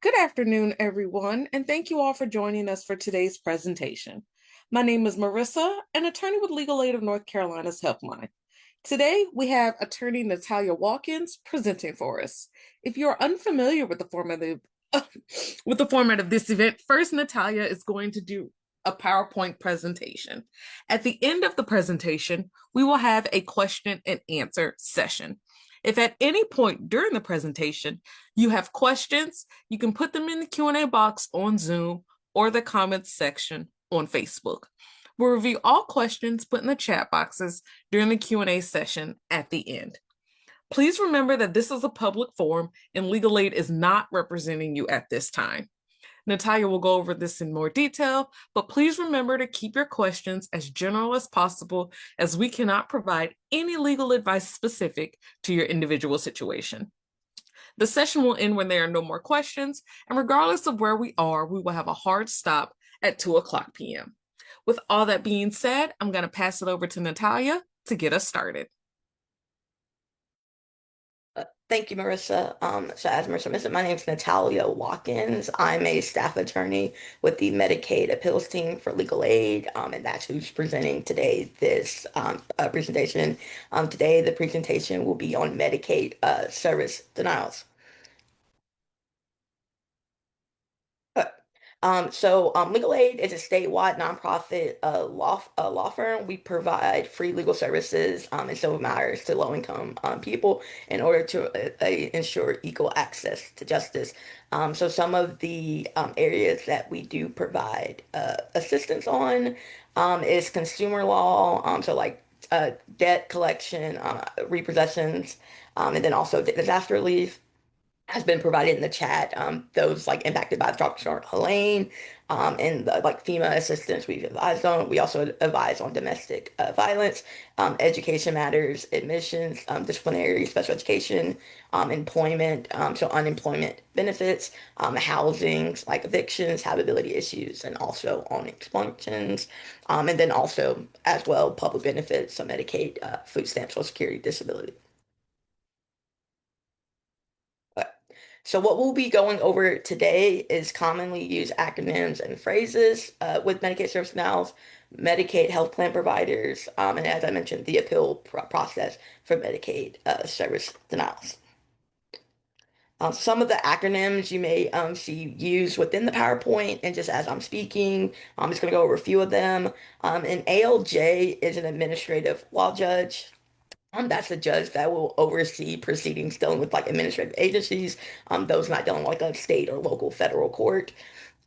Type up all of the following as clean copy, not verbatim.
Good afternoon, everyone, and thank you all for joining us for today's presentation. My name is Marissa, an attorney with Legal Aid of North Carolina's Helpline. Today, we have attorney Natalia Watkins presenting for us. If you're unfamiliar with the format of this event, first Natalia is going to do a PowerPoint presentation. At the end of the presentation, we will have a question and answer session. If at any point during the presentation you have questions, you can put them in the Q&A box on Zoom or the comments section on Facebook. We'll review all questions put in the chat boxes during the Q&A session at the end. Please remember that this is a public forum and Legal Aid is not representing you at this time. Natalia will go over this in more detail, but please remember to keep your questions as general as possible, as we cannot provide any legal advice specific to your individual situation. The session will end when there are no more questions, and regardless of where we are, we will have a hard stop at 2:00 p.m. With all that being said, I'm going to pass it over to Natalia to get us started. Thank you, Marissa. So as Marissa mentioned, my name is Natalia Watkins. I'm a staff attorney with the Medicaid appeals team for Legal Aid, and that's who's presenting today this presentation. Today, the presentation will be on Medicaid service denials. Legal Aid is a statewide nonprofit law firm. We provide free legal services in civil matters to low-income people in order to ensure equal access to justice. So some of the areas that we do provide assistance on is consumer law, debt collection, repossessions, and then also disaster relief has been provided in the chat. Those like impacted by Tropical Storm Helene, and like FEMA assistance we've advised on. We also advise on domestic violence, education matters, admissions, disciplinary, special education, employment, so unemployment benefits, housing, like evictions, habitability issues, and also on expulsions, and then also as well public benefits, so Medicaid, food stamps, Social Security, disability. So what we'll be going over today is commonly used acronyms and phrases with Medicaid service denials, Medicaid health plan providers, and as I mentioned, the appeal process for Medicaid service denials. Some of the acronyms you may see used within the PowerPoint, and just as I'm speaking, I'm just going to go over a few of them. An ALJ is an administrative law judge. That's the judge that will oversee proceedings dealing with like administrative agencies, those not dealing with like a state or local federal court.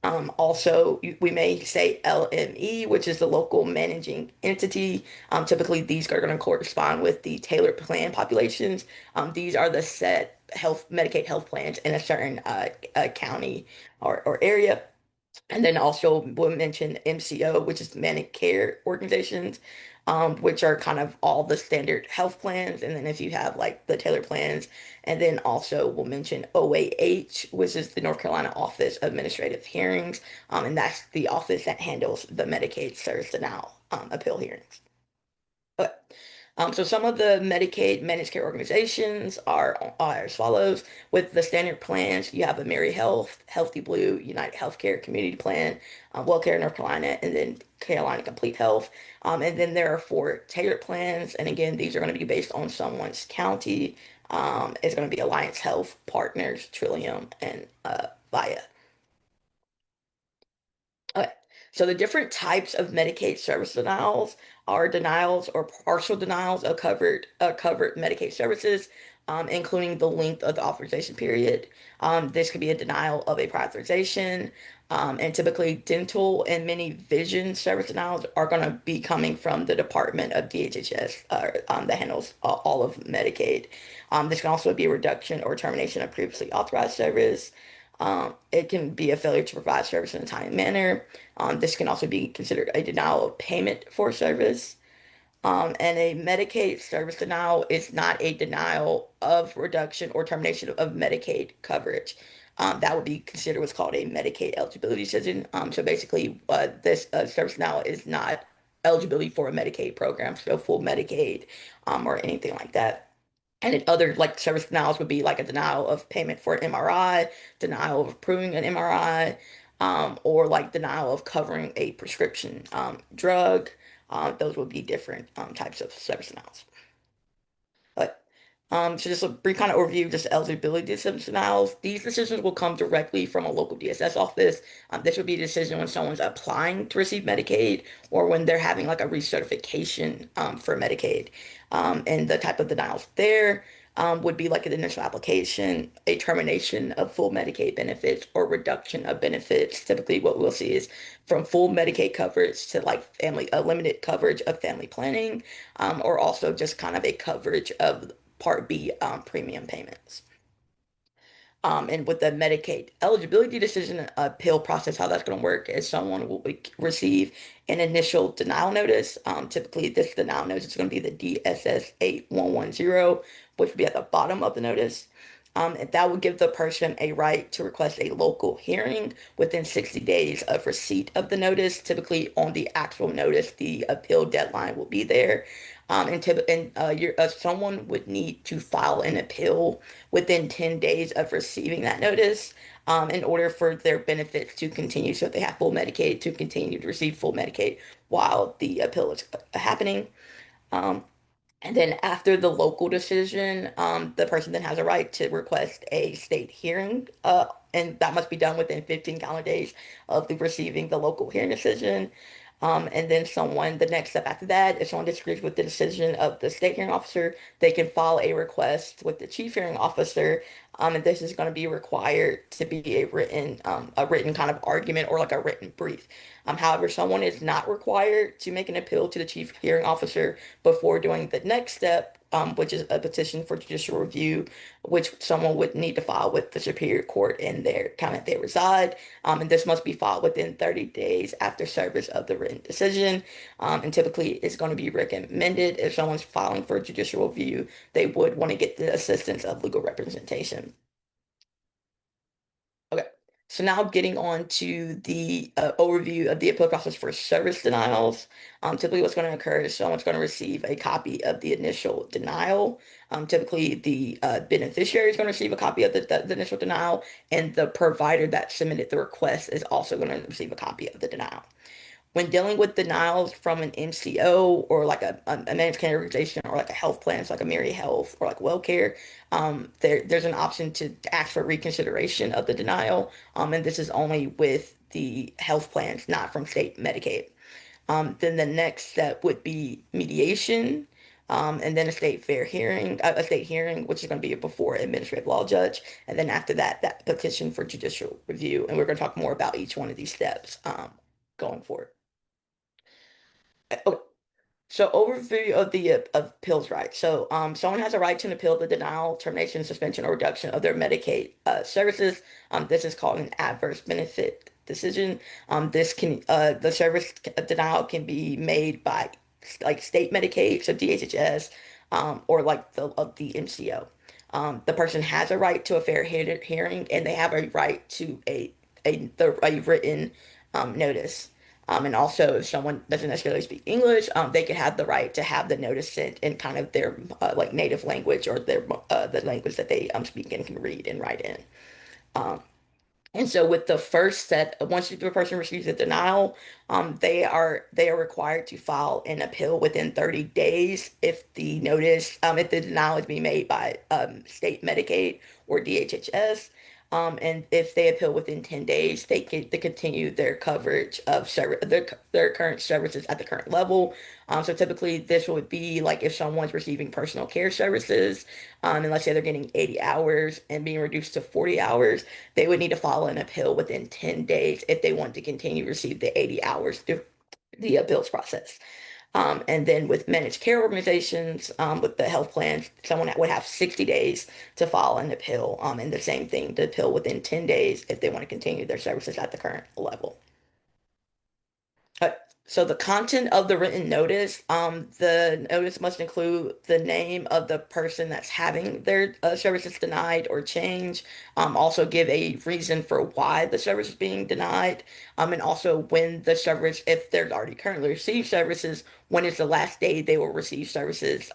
Also, we may say LME, which is the local managing entity. Typically, these are going to correspond with the tailored plan populations. These are the set Medicaid health plans in a certain county or area. And then also we'll mention MCO, which is managed care organizations, which are kind of all the standard health plans. And then if you have like the tailored plans, and then also we'll mention OAH, which is the North Carolina Office of Administrative Hearings, and that's the office that handles the Medicaid service denial appeal hearings. But so some of the Medicaid managed care organizations are as follows. With the standard plans, you have Amiri Health, Healthy Blue, United Healthcare Community Plan, WellCare North Carolina, and then Carolina Complete Health. And then there are four tailored plans. And again, these are going to be based on someone's county. It's going to be Alliance Health, Partners, Trillium, and Via. Okay. So the different types of Medicaid service denials are denials or partial denials of covered Medicaid services, including the length of the authorization period. This could be a denial of a prior authorization, and typically dental and many vision service denials are going to be coming from the Department of DHHS, that handles all of Medicaid. This can also be a reduction or termination of previously authorized service. It can be a failure to provide service in a timely manner. This can also be considered a denial of payment for service. And a Medicaid service denial is not a denial of reduction or termination of Medicaid coverage. That would be considered what's called a Medicaid eligibility decision. So basically, this service denial is not eligibility for a Medicaid program, so full Medicaid, or anything like that. And then other like service denials would be like a denial of payment for an MRI, denial of approving an MRI, or like denial of covering a prescription drug. Those would be different types of service denials. But so just a brief kind of overview, just eligibility decisions denials. These decisions will come directly from a local DSS office. This would be a decision when someone's applying to receive Medicaid or when they're having like a recertification for Medicaid. And the type of denials there would be like an initial application, a termination of full Medicaid benefits, or reduction of benefits. Typically, what we'll see is from full Medicaid coverage to like family, a limited coverage of family planning, or also just kind of a coverage of Part B premium payments. And with the Medicaid eligibility decision appeal process, how that's going to work is someone will receive an initial denial notice. Typically, this denial notice is going to be the DSS 8110, which would be at the bottom of the notice. And that would give the person a right to request a local hearing within 60 days of receipt of the notice. Typically, on the actual notice, the appeal deadline will be there. Someone would need to file an appeal within 10 days of receiving that notice in order for their benefits to continue. So if they have full Medicaid, to continue to receive full Medicaid while the appeal is happening. Um, and then after the local decision, the person then has a right to request a state hearing, and that must be done within 15 calendar days of the receiving the local hearing decision. And then the next step after that, if someone disagrees with the decision of the state hearing officer, they can file a request with the chief hearing officer. And this is going to be required to be a written kind of argument or like a written brief. However, someone is not required to make an appeal to the chief hearing officer before doing the next step, which is a petition for judicial review, which someone would need to file with the Superior Court in their county they reside. And this must be filed within 30 days after service of the written decision. And typically, it's going to be recommended if someone's filing for judicial review, they would want to get the assistance of legal representation. Okay, so now getting on to the overview of the appeal process for service denials. Typically, what's going to occur is someone's going to receive a copy of the initial denial. Typically, the beneficiary is going to receive a copy of the initial denial, and the provider that submitted the request is also going to receive a copy of the denial. When dealing with denials from an MCO or like a managed care organization or like a health plan, so like a Myriad Health or like WellCare, there's an option to ask for reconsideration of the denial. And this is only with the health plans, not from state Medicaid. Then the next step would be mediation, and then a state hearing, which is going to be before an administrative law judge, and then after that, that petition for judicial review. And we're going to talk more about each one of these steps going forward. Okay. So overview of the of appeals rights. So someone has a right to appeal the denial, termination, suspension, or reduction of their Medicaid services. This is called an adverse benefit decision. This can the service denial can be made by like state Medicaid, so DHHS, or like the MCO. The person has a right to a fair hearing, and they have a right to a written notice. And also, if someone doesn't necessarily speak English, they could have the right to have the notice sent in kind of their like native language or their the language that they speak and can read and write in. Um, and so with the first set, once the person receives a denial, they are required to file an appeal within 30 days if the denial is being made by state Medicaid or DHHS. And if they appeal within 10 days, they continue their coverage of their current services at the current level. So typically this would be like if someone's receiving personal care services, and let's say they're getting 80 hours and being reduced to 40 hours, they would need to file an appeal within 10 days if they want to continue to receive the 80 hours through the appeals process. And then with managed care organizations, with the health plans, someone that would have 60 days to file an appeal. And the same thing, to appeal within 10 days if they want to continue their services at the current level. Uh, so the content of the written notice, the notice must include the name of the person that's having their services denied or changed. Also give a reason for why the service is being denied. And also when the service, if they're already currently received services, when is the last day they will receive services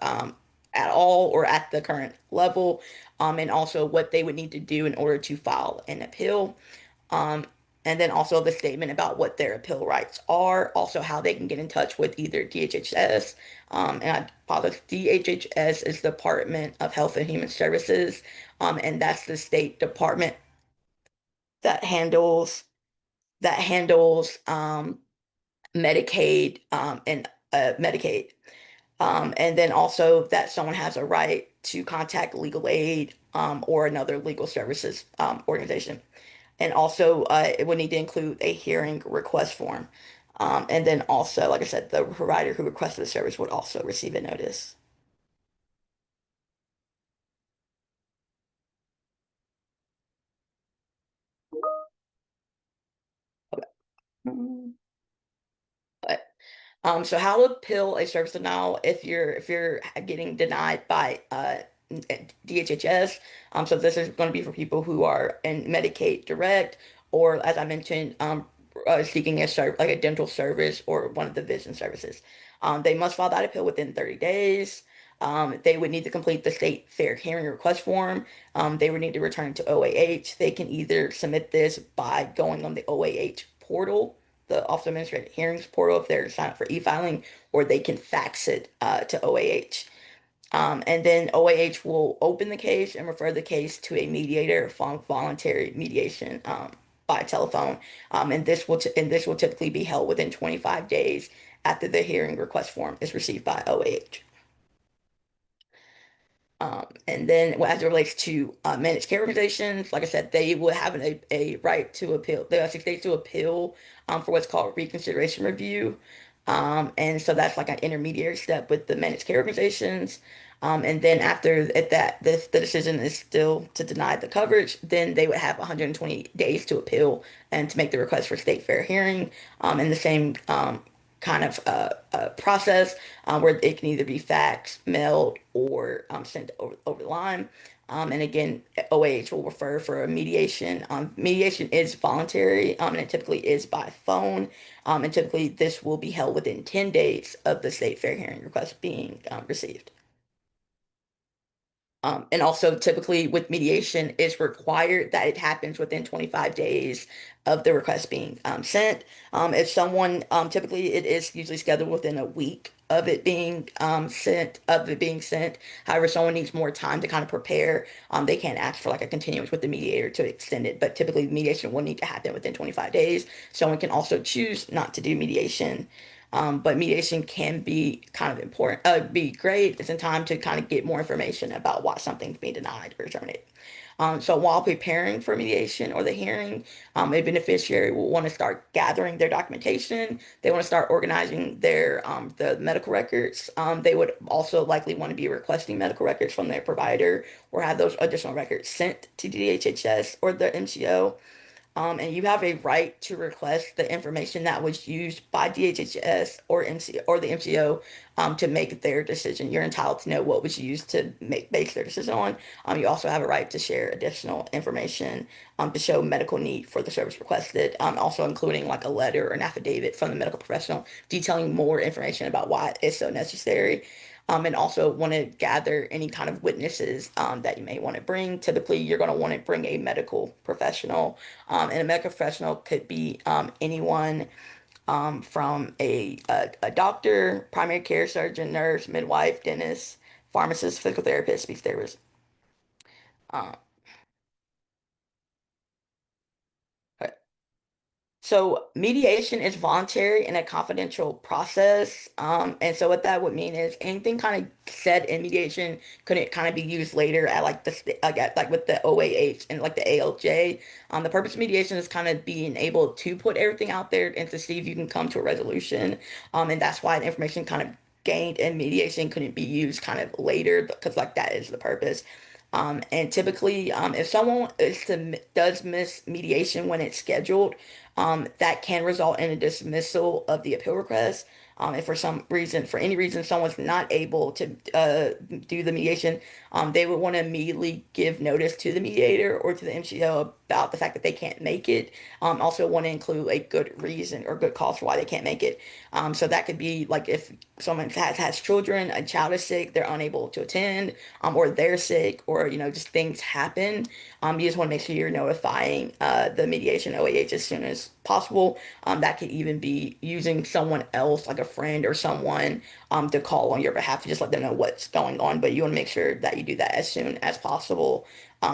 at all or at the current level, and also what they would need to do in order to file an appeal. Um, and then also the statement about what their appeal rights are, also how they can get in touch with either DHHS, and I apologize, DHHS is Department of Health and Human Services, and that's the state department that handles Medicaid, and Medicaid. And then also that someone has a right to contact legal aid, or another legal services organization. And also, it would need to include a hearing request form. And then also, like I said, the provider who requested the service would also receive a notice. Okay. Mm. So how to appeal a service denial if you're getting denied by DHHS. So this is going to be for people who are in Medicaid Direct, or as I mentioned, seeking a like a dental service or one of the vision services. They must file that appeal within 30 days. They would need to complete the state fair hearing request form. They would need to return to OAH. They can either submit this by going on the OAH portal, the Office of Administrative Hearings portal, if they're signed up for e-filing, or they can fax it to OAH. And then OAH will open the case and refer the case to a mediator for voluntary mediation, by telephone. And this will typically be held within 25 days after the hearing request form is received by OAH. And then as it relates to managed care organizations, like I said, they will have a right to appeal. They have 6 days to appeal for what's called reconsideration review. And so that's like an intermediary step with the managed care organizations. And then after at that, the decision is still to deny the coverage, then they would have 120 days to appeal and to make the request for state fair hearing. And the same kind of process, where it can either be faxed, mailed, or sent over the line. And again, OAH will refer for a mediation. Mediation is voluntary, and it typically is by phone. And typically, this will be held within 10 days of the state fair hearing request being received. And also, typically with mediation, it's required that it happens within 25 days of the request being sent. If someone, typically it is usually scheduled within a week of it being sent. However, someone needs more time to kind of prepare. They can't ask for like a continuance with the mediator to extend it, but typically mediation will need to happen within 25 days. Someone can also choose not to do mediation. But mediation can be kind of important, be great. It's in time to kind of get more information about why something's being denied or terminated. So while preparing for mediation or the hearing, a beneficiary will want to start gathering their documentation. They want to start organizing their the medical records. They would also likely want to be requesting medical records from their provider or have those additional records sent to DHHS or the MCO. And you have a right to request the information that was used by DHHS or MC or the MCO, to make their decision. You're entitled to know what was used to base their decision on. You also have a right to share additional information, to show medical need for the service requested, also including like a letter or an affidavit from the medical professional detailing more information about why it's so necessary. And also want to gather any kind of witnesses that you may want to bring. Typically, you're going to want to bring a medical professional, and a medical professional could be anyone, from a doctor, primary care surgeon, nurse, midwife, dentist, pharmacist, physical therapist, speech therapist. Uh, So mediation is voluntary and a confidential process. And so what that would mean is anything kind of said in mediation couldn't kind of be used later at like like with the OAH and like the ALJ. The purpose of mediation is kind of being able to put everything out there and to see if you can come to a resolution. And that's why the information kind of gained in mediation couldn't be used kind of later, because like that is the purpose. And typically, if someone does miss mediation when it's scheduled, that can result in a dismissal of the appeal request. If for some reason, for any reason, someone's not able to do the mediation, they would want to immediately give notice to the mediator or to the MCO about the fact that they can't make it. Also want to include a good reason or good cause for why they can't make it. So that could be like if someone has children, a child is sick, they're unable to attend, or they're sick, or just things happen. You just want to make sure you're notifying the mediation OAH as soon as possible. That could even be using someone else, like a friend or someone, to call on your behalf to just let them know what's going on. But you want to make sure that you do that as soon as possible.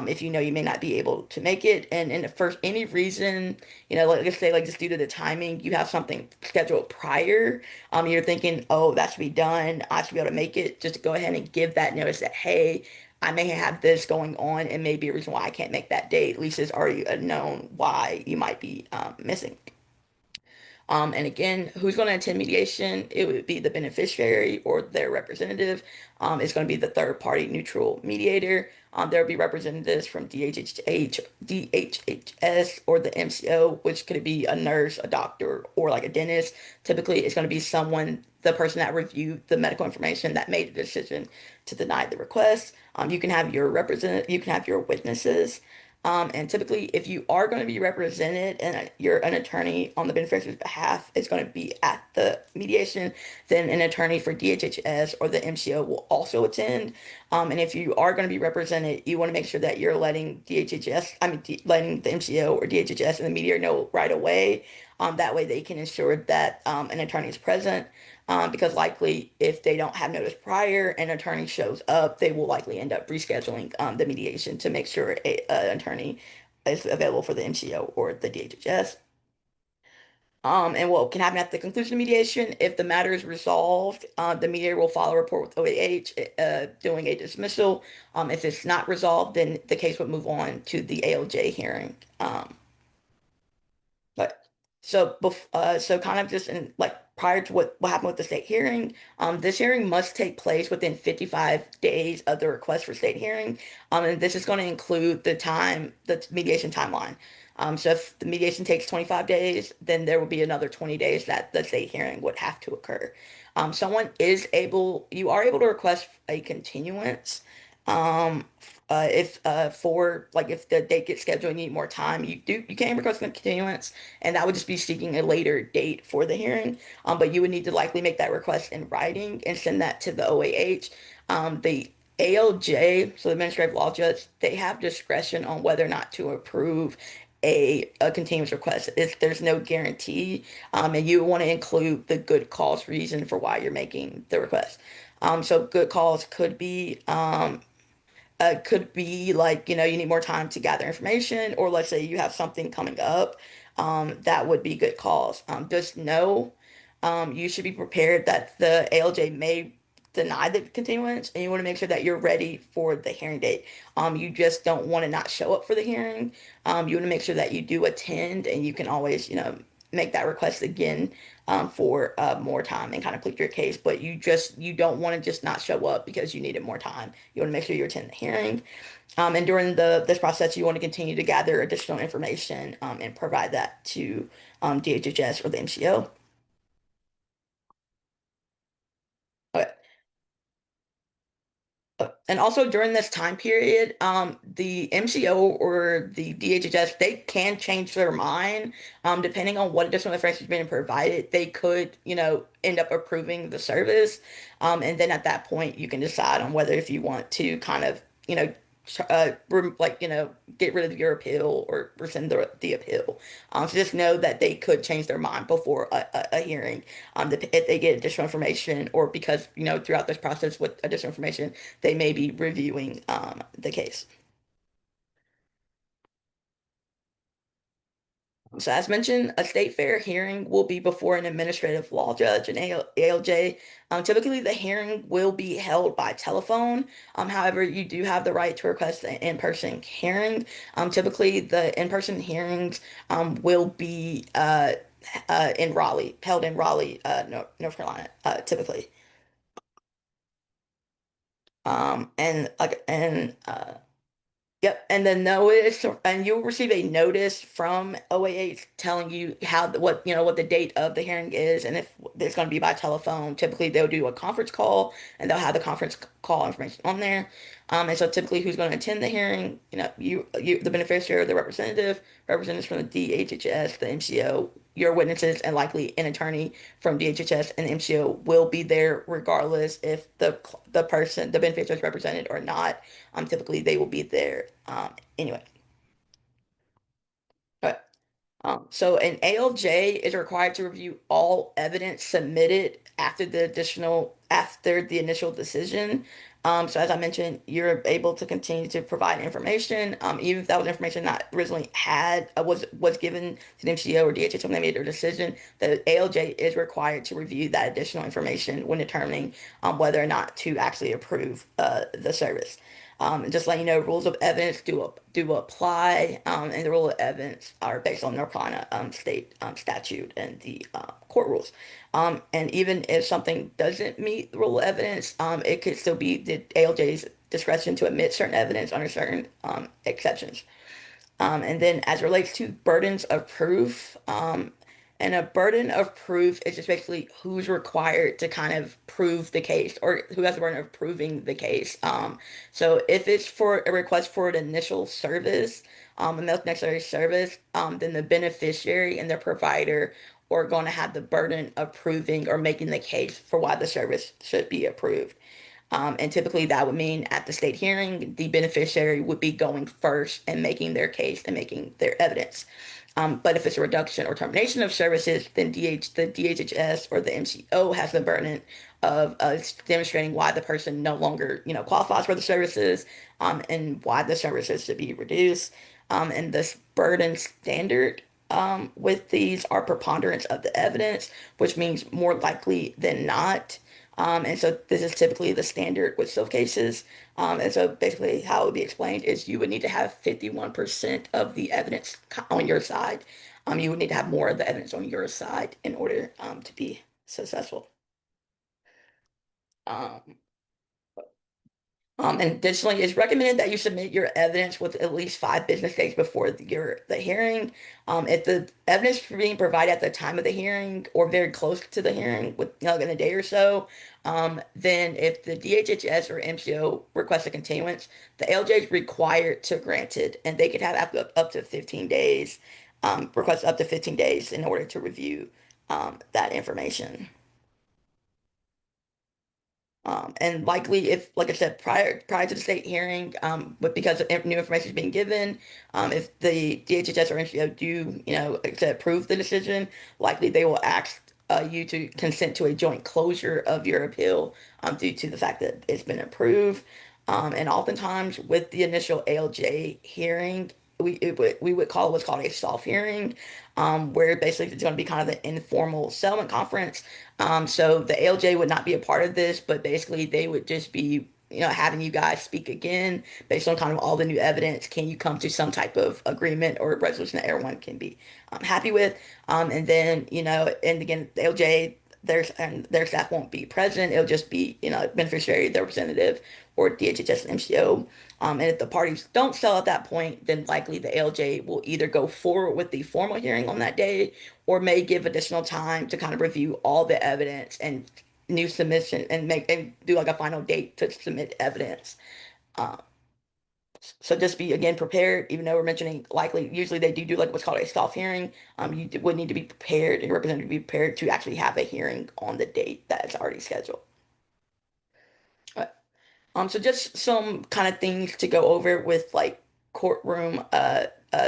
If you know you may not be able to make it, and for any reason, like let's say like just due to the timing, you have something scheduled prior. You're thinking, oh, that should be done. I should be able to make it. Just to go ahead and give that notice that, hey, I may have this going on and maybe a reason why I can't make that date. At least it's already known why you might be missing. And again, who's going to attend mediation? It would be the beneficiary or their representative. It's going to be the third party neutral mediator. There will be representatives from DHHS or the MCO, which could be a nurse, a doctor, or like a dentist. Typically, it's going to be someone, the person that reviewed the medical information that made the decision to deny the request. You can have your representative, you can have your witnesses. And typically, if you are going to be represented and you're an attorney on the beneficiary's behalf, is going to be at the mediation, then an attorney for DHHS or the MCO will also attend. And if you are going to be represented, you want to make sure that you're letting DHHS, letting the MCO or DHHS and the media know right away. That way they can ensure that an attorney is present. Because likely if they don't have notice prior and an attorney shows up, they will likely end up rescheduling the mediation to make sure an attorney is available for the MCO or the DHHS. And what can happen at the conclusion of mediation, if the matter is resolved, the mediator will file a report with OAH, doing a dismissal. If it's not resolved, then the case would move on to the ALJ hearing. But so kind of just in like prior to what happened with the state hearing, this hearing must take place within 55 days of the request for state hearing. And this is going to include the mediation timeline. So if the mediation takes 25 days, then there will be another 20 days that the state hearing would have to occur. You are able to request a continuance. Um, if for like if the date gets scheduled and you need more time, you can request a continuance, and that would just be seeking a later date for the hearing. But you would need to likely make that request in writing and send that to the OAH. The ALJ, so the administrative law judge, they have discretion on whether or not to approve a continuance request. There's no guarantee, and you want to include the good cause reason for why you're making the request. So good cause could be like, you need more time to gather information, or let's say you have something coming up, that would be good cause. Just know, you should be prepared that the ALJ may deny the continuance, and you want to make sure that you're ready for the hearing date. You just don't want to not show up for the hearing. You want to make sure that you do attend, and you can always, make that request again for more time and kind of plead your case. But you don't want to just not show up because you needed more time. You want to make sure you attend the hearing. And during this process, you want to continue to gather additional information and provide that to DHHS or the MCO. Okay. And also during this time period, the MCO or the DHHS, they can change their mind, depending on what additional information is being provided. They could, end up approving the service. And then at that point, you can decide on whether if you want to kind of, like, get rid of your appeal or rescind the appeal. So just know that they could change their mind before a hearing, if they get additional information or because, throughout this process with additional information, they may be reviewing the case. So as mentioned, a state fair hearing will be before an administrative law judge, an ALJ. Typically, the hearing will be held by telephone. However, you do have the right to request an in-person hearing. Typically, the in-person hearings will be in Raleigh, held in Raleigh, North Carolina, typically. And like and Yep, and the notice, and you'll receive a notice from OAH telling you how what what the date of the hearing is, and if it's going to be by telephone. Typically, they'll do a conference call, and they'll have the conference call information on there. And so typically, who's going to attend the hearing? The beneficiary, the representatives from the DHHS, the MCO, your witnesses, and likely an attorney from DHHS and MCO will be there regardless if the beneficiary is represented or not. Typically they will be there anyway. But so an ALJ is required to review all evidence submitted after the initial decision. So as I mentioned, you're able to continue to provide information, even if that was information not originally had was given to the MCO or DHS when they made their decision. The ALJ is required to review that additional information when determining whether or not to actually approve the service. And just let you know, rules of evidence do apply, and the rule of evidence are based on North Carolina state statute and the court rules. And even if something doesn't meet the rule of evidence, it could still be the ALJ's discretion to admit certain evidence under certain exceptions. And then as it relates to burdens of proof, and a burden of proof is just basically who's required to kind of prove the case or who has the burden of proving the case. So if it's for a request for an initial service, a medical necessary service, then the beneficiary and the provider are going to have the burden of proving or making the case for why the service should be approved. And typically that would mean at the state hearing, the beneficiary would be going first and making their case and making their evidence. But if it's a reduction or termination of services, then the DHHS or the MCO has the burden of demonstrating why the person no longer, qualifies for the services, and why the services should be reduced. And this burden standard with these are preponderance of the evidence, which means more likely than not. And so this is typically the standard with civil cases. And so basically how it would be explained is you would need to have 51% of the evidence on your side. You would need to have more of the evidence on your side in order to be successful. Um, and additionally, it's recommended that you submit your evidence with at least 5 business days before the hearing. If the evidence being provided at the time of the hearing or very close to the hearing, with in a day or so, then if the DHHS or MCO requests a continuance, the ALJ is required to grant it, and they could have up to 15 days, request up to 15 days in order to review that information. And likely, if, like I said, prior to the state hearing, but because of new information is being given, if the DHHS or MCO do, like I said, approve the decision, likely they will ask you to consent to a joint closure of your appeal due to the fact that it's been approved. And oftentimes, with the initial ALJ hearing, we would call it what's called a soft hearing, where basically it's going to be kind of an informal settlement conference. So the ALJ would not be a part of this, but basically they would just be, having you guys speak again based on kind of all the new evidence. Can you come to some type of agreement or resolution that everyone can be happy with? And then, and again, the ALJ, their staff won't be present. It'll just be, beneficiary, the representative, or DHHS and MCO. And if the parties don't sell at that point, then likely the ALJ will either go forward with the formal hearing on that day or may give additional time to kind of review all the evidence and new submission and make and do like a final date to submit evidence. Uh, so just be again prepared, even though we're mentioning likely usually they do like what's called a soft hearing. Would need to be prepared and your representative be prepared to actually have a hearing on the date that's already scheduled. So just some kind of things to go over with like courtroom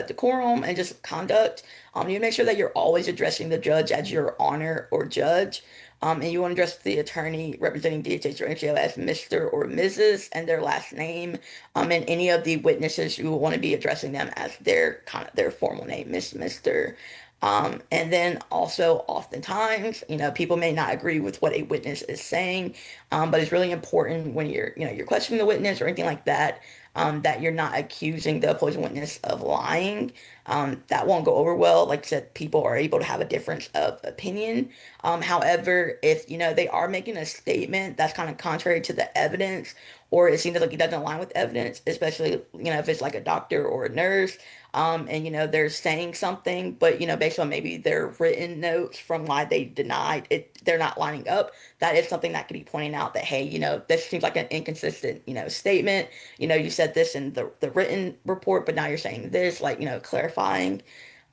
decorum and just conduct. You make sure that you're always addressing the judge as your honor or judge. And you want to address the attorney representing DHS or MCO as Mr. or Mrs. and their last name. And any of the witnesses you will want to be addressing them as their kind of their formal name, Miss, Mr. And then also oftentimes, people may not agree with what a witness is saying, but it's really important when you're questioning the witness or anything like that, that you're not accusing the opposing witness of lying. That won't go over well. Like I said, people are able to have a difference of opinion. However, if they are making a statement that's kind of contrary to the evidence, or it seems like it doesn't align with evidence, especially if it's like a doctor or a nurse, and they're saying something, but based on maybe their written notes from why they denied it, they're not lining up. That is something that could be pointing out that, hey, this seems like an inconsistent statement. You said this in the written report, but now you're saying this, like clarifying.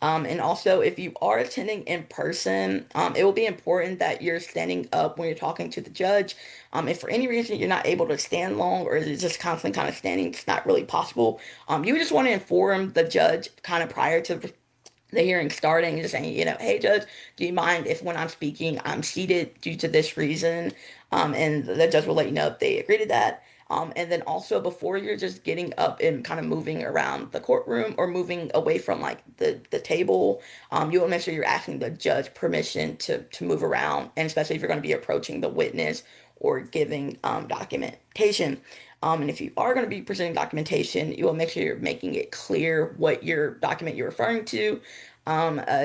And also, if you are attending in person, it will be important that you're standing up when you're talking to the judge. If for any reason you're not able to stand long, or it's just constantly kind of standing, it's not really possible. You just want to inform the judge kind of prior to the hearing starting, just saying, hey, judge, do you mind if when I'm speaking, I'm seated due to this reason? And the judge will let you know if they agree to that. And then also before you're just getting up and kind of moving around the courtroom or moving away from like the table, you want to make sure you're asking the judge permission to move around, and especially if you're going to be approaching the witness or giving documentation. And if you are going to be presenting documentation, you will make sure you're making it clear what your document you're referring to.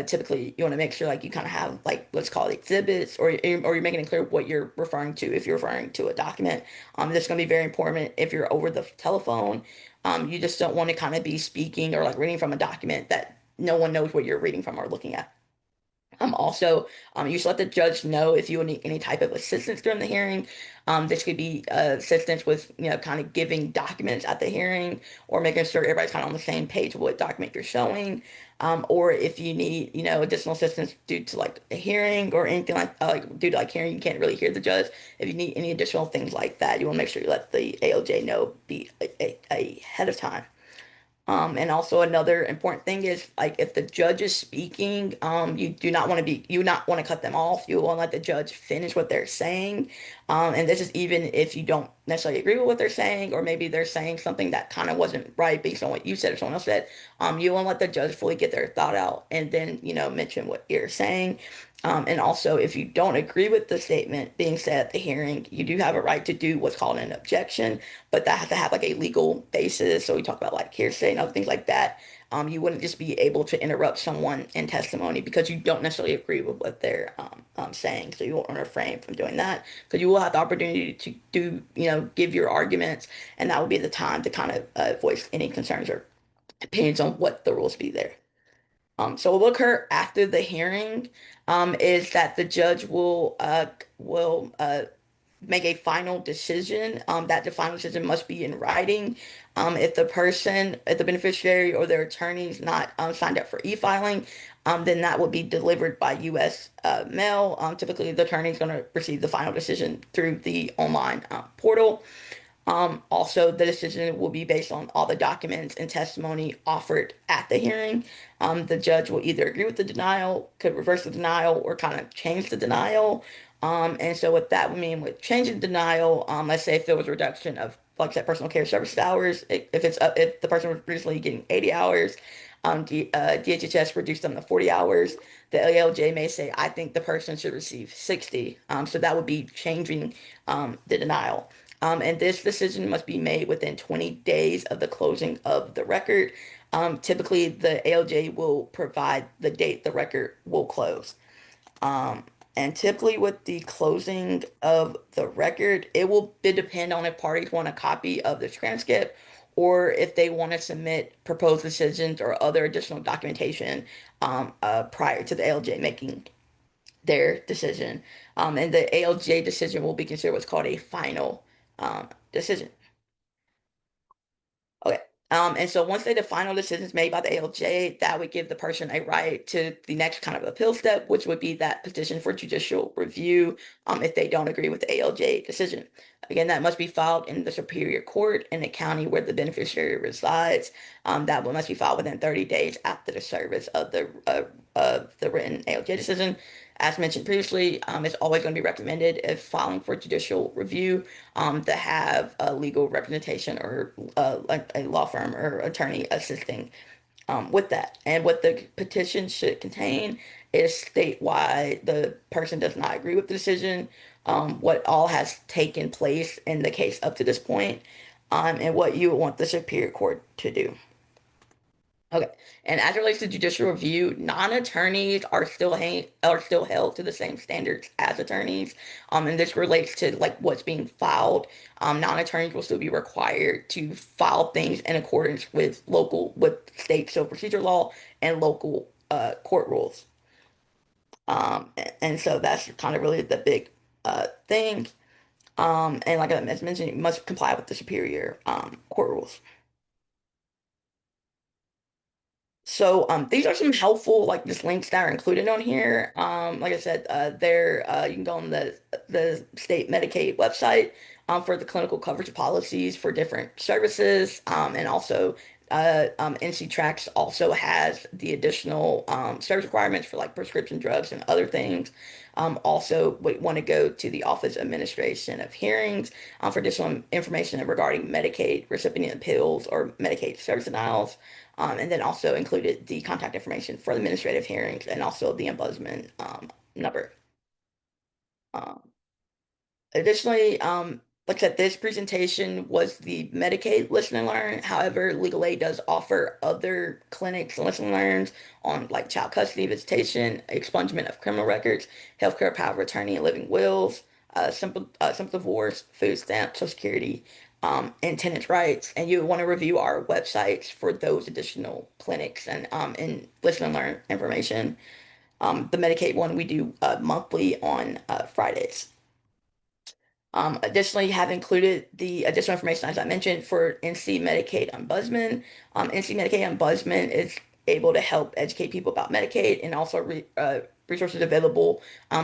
Typically, you want to make sure like you kind of have like let's call it exhibits, or you're making it clear what you're referring to if you're referring to a document. That's going to be very important if you're over the telephone. You just don't want to kind of be speaking or like reading from a document that no one knows what you're reading from or looking at. Also, you should let the judge know if you need any type of assistance during the hearing. This could be assistance with, kind of giving documents at the hearing, or making sure everybody's kind of on the same page with what document you're showing. Or if you need, additional assistance due to like a hearing or anything like due to like hearing, you can't really hear the judge. If you need any additional things like that, you want to make sure you let the ALJ know ahead of time. And also another important thing is like if the judge is speaking, you not want to cut them off. You want to let the judge finish what they're saying. And this is even if you don't necessarily agree with what they're saying, or maybe they're saying something that kind of wasn't right based on what you said or someone else said. You want to let the judge fully get their thought out and then, mention what you're saying. And also, if you don't agree with the statement being said at the hearing, you do have a right to do what's called an objection, but that has to have like a legal basis. So we talk about like hearsay and other things like that. You wouldn't just be able to interrupt someone in testimony because you don't necessarily agree with what they're saying. So you want to refrain from doing that because you will have the opportunity to do, give your arguments, and that will be the time to kind of voice any concerns or opinions on what the rules be there. So what will occur after the hearing is that the judge will make a final decision. That the final decision must be in writing. If the beneficiary or their attorney is not signed up for e-filing, then that will be delivered by U.S. Mail. Typically, the attorney is going to receive the final decision through the online portal. Also, the decision will be based on all the documents and testimony offered at the hearing. The judge will either agree with the denial, could reverse the denial, or kind of change the denial. And so what that would mean with changing the denial, let's say if there was a reduction of, like I said, personal care service hours, if the person was previously getting 80 hours, DHHS reduced them to 40 hours. The ALJ may say, I think the person should receive 60. So that would be changing the denial. And this decision must be made within 20 days of the closing of the record. Typically, the ALJ will provide the date the record will close. Um, and typically, with the closing of the record, it depend on if parties want a copy of the transcript or if they want to submit proposed decisions or other additional documentation prior to the ALJ making their decision. And the ALJ decision will be considered what's called a final decision. Okay. And so once the final decision is made by the ALJ, that would give the person a right to the next kind of appeal step, which would be that petition for judicial review, if they don't agree with the ALJ decision. Again, that must be filed in the Superior Court in the county where the beneficiary resides. That one must be filed within 30 days after the service of the written ALJ decision. As mentioned previously, it's always going to be recommended if filing for judicial review to have a legal representation or like a law firm or attorney assisting with that. And what the petition should contain is state why the person does not agree with the decision, what all has taken place in the case up to this point, and what you want the Superior Court to do. Okay. And as it relates to judicial review, non-attorneys are still held to the same standards as attorneys. And this relates to like what's being filed. Non-attorneys will still be required to file things in accordance with state civil procedure law and local court rules. And so that's kind of really the big thing. And like I mentioned, you must comply with the superior court rules. So these are some helpful like just links that are included on here. Like I said, you can go on the state Medicaid website for the clinical coverage policies for different services, and also NC Tracks also has the additional service requirements for like prescription drugs and other things. Also, we want to go to the Office of Administration of Hearings for additional information regarding Medicaid recipient appeals or Medicaid service denials. And then also included the contact information for the administrative hearings and also the ombudsman number. Um, Additionally, like I said, this presentation was the Medicaid Listen and Learn. However, Legal Aid does offer other clinics and listen and learns on like child custody visitation, expungement of criminal records, healthcare power of attorney and living wills, simple divorce, food stamp, Social Security, and tenants' rights. And you want to review our websites for those additional clinics and listen and learn information. The Medicaid one we do monthly on Fridays. Additionally, have included the additional information as I mentioned for NC Medicaid Ombudsman. NC Medicaid Ombudsman is able to help educate people about Medicaid and also resources available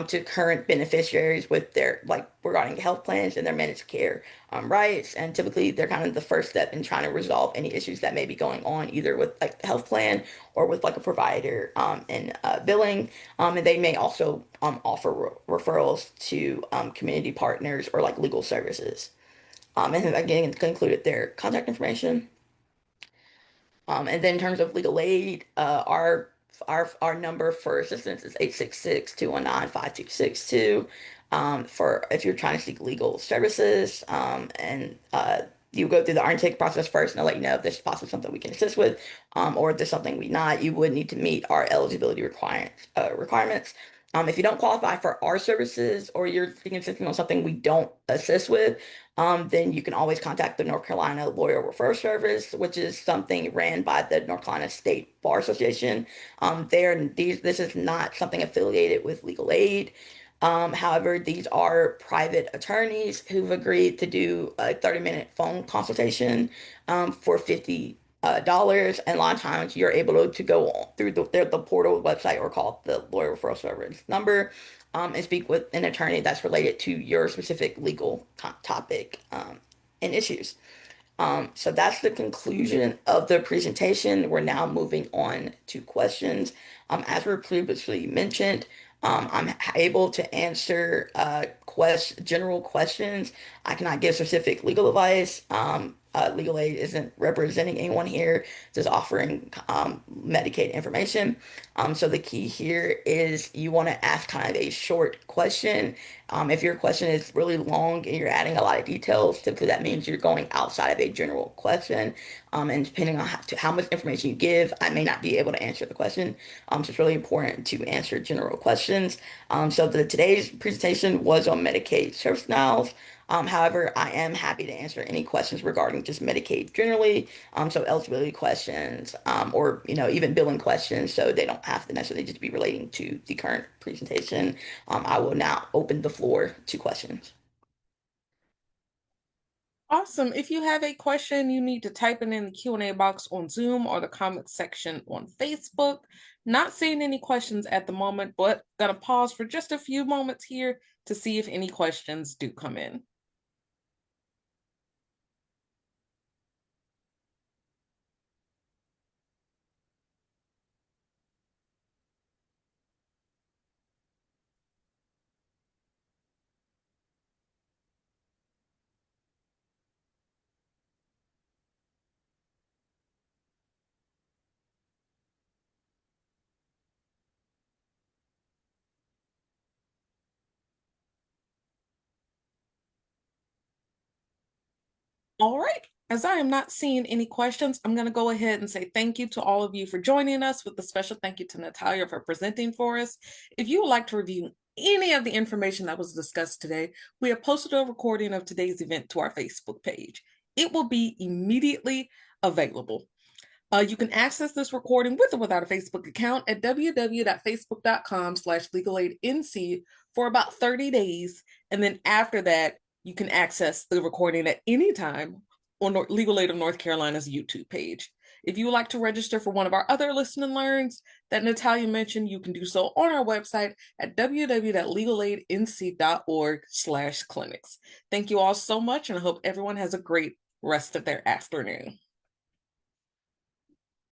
to current beneficiaries with their like regarding health plans and their managed care rights. And typically, they're kind of the first step in trying to resolve any issues that may be going on either with like the health plan or with like a provider and billing. And they may also offer referrals to community partners or like legal services. And then again, concluded their contact information. And then in terms of legal aid, our number for assistance is 866-219-5262. For if you're trying to seek legal services, and you go through the intake process first, and I'll let you know if this is possibly something we can assist with, or if there's something we not, you would need to meet our eligibility requirements. If you don't qualify for our services or you're thinking on something we don't assist with, then you can always contact the North Carolina Lawyer Referral Service, which is something ran by the North Carolina State Bar Association. This is not something affiliated with legal aid. However, these are private attorneys who've agreed to do a 30-minute phone consultation for $50. And a lot of times you're able to go through the portal website or call the Lawyer Referral Service number and speak with an attorney that's related to your specific legal topic and issues. So that's the conclusion of the presentation. We're now moving on to questions. As we previously mentioned, I'm able to answer general questions. I cannot give specific legal advice. Legal aid isn't representing anyone here, just offering Medicaid information. So the key here is you want to ask kind of a short question. If your question is really long and you're adding a lot of details, typically that means you're going outside of a general question. And depending on how much information you give, I may not be able to answer the question. So it's really important to answer general questions. So today's presentation was on Medicaid service denials. However, I am happy to answer any questions regarding just Medicaid generally. So eligibility questions, or even billing questions, so they don't have to necessarily just be relating to the current presentation. I will now open the floor to questions. Awesome. If you have a question, you need to type it in the Q&A box on Zoom or the comment section on Facebook. Not seeing any questions at the moment, but gonna pause for just a few moments here to see if any questions do come in. All right. As I am not seeing any questions, I'm going to go ahead and say thank you to all of you for joining us, with a special thank you to Natalia for presenting for us. If you would like to review any of the information that was discussed today, we have posted a recording of today's event to our Facebook page. It will be immediately available. You can access this recording with or without a Facebook account at www.facebook.com/legalaidnc for about 30 days. And then after that, you can access the recording at any time on Legal Aid of North Carolina's YouTube page. If you would like to register for one of our other listen and learns that Natalia mentioned, you can do so on our website at www.legalaidnc.org/clinics. Thank you all so much, and I hope everyone has a great rest of their afternoon.